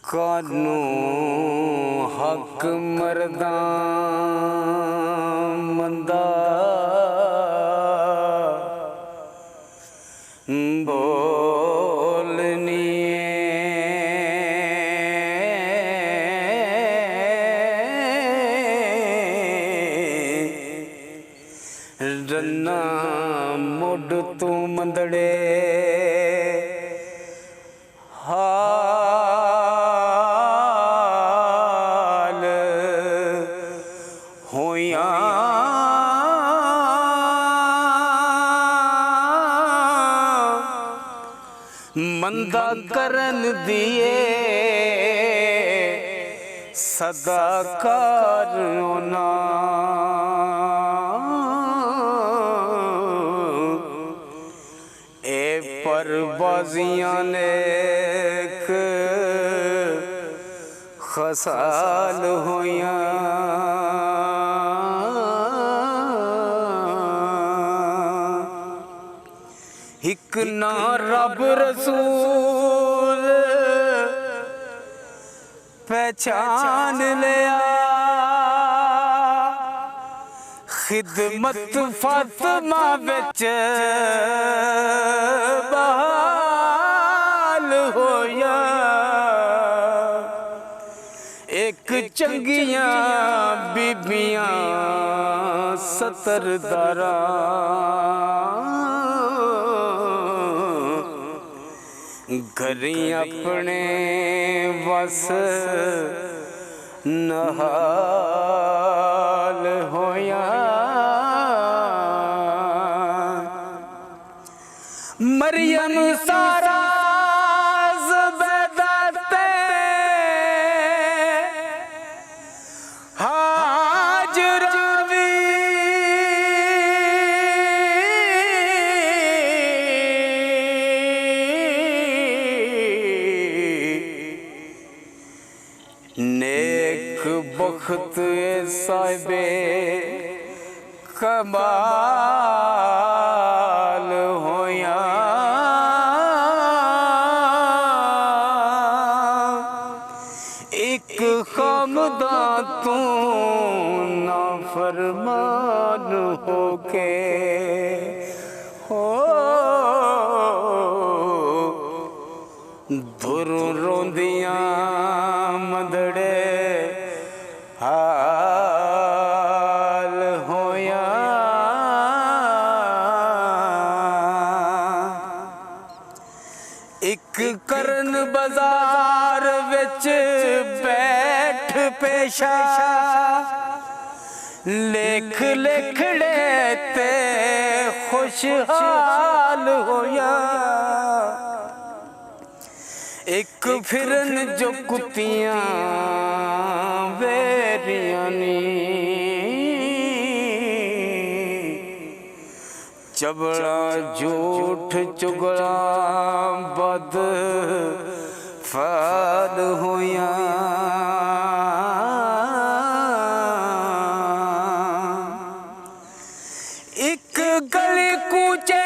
कानू हक मरदा मंदा बोलनी रन्ना मुड तू मंदड़े मंदा करन दिए सदा करना ए परबाजियां ने खसाल होया एक ना रब रसूल पहचान लिया खिदमत फातिमा बिच बहाल होया एक चंगियां बीबियां सतरदारा घरी अपने वस नहाल होया मरियम सारा ज़ुबैदा ते हाजरा भी नेक बख्त साहिबे कमाल होया एक खामदा तू नाफरमान होके हो धुर रोंदियां मंदड़े हाल होया एक करन बाजार विच बैठ पेशा लेख लिखड़े ते खुशहाल होया एक फिरन जो कुतियां वेरियां नी चबड़ा झूठ चुगला बद फाल होया एक गली कूचे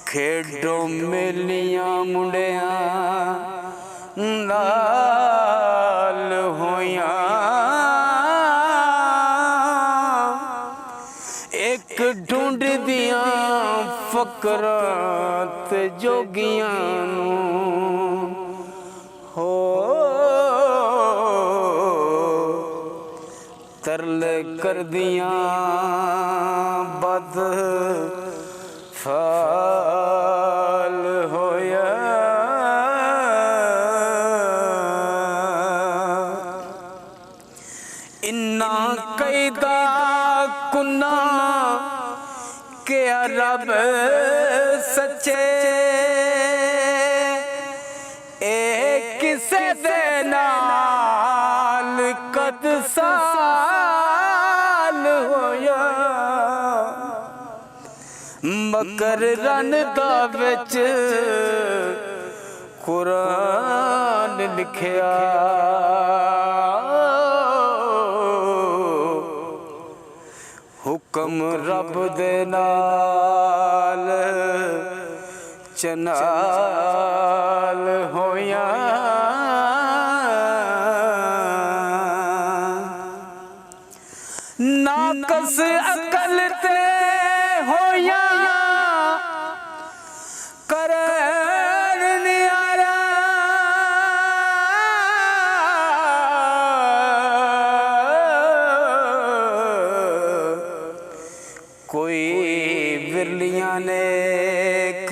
खेडों मेलियां मुंडिया नाल होया एक ढूंढ दियां फकरात जोगियां हो तरले कर दियां बद फाल होया इन्ना कैदा कुन ना कि रब सच्चे ए किसे दे नाल कद साल होया मकर रन दा विच कुरान लिखिया हुक्म रब दे नाल चनाल होया नाकस अकल ते होया करन नियारा कोई बिरलियां नेक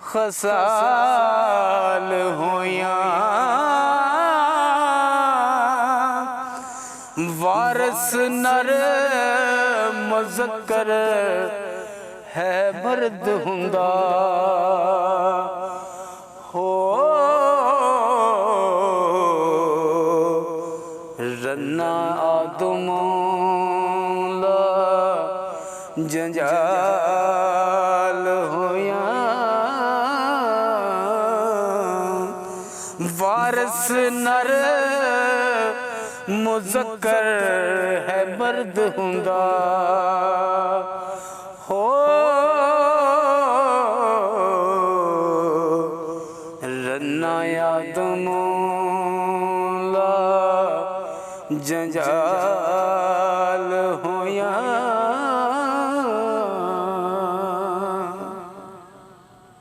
खसाल होया वारस नर मुज़क्कर है मर्द हुंदा हो रन्ना आदमोला जंजाल होया वारस नर मुज़क्कर है मर्द हुंदा हो रन्ना आदमोला जंजाल होया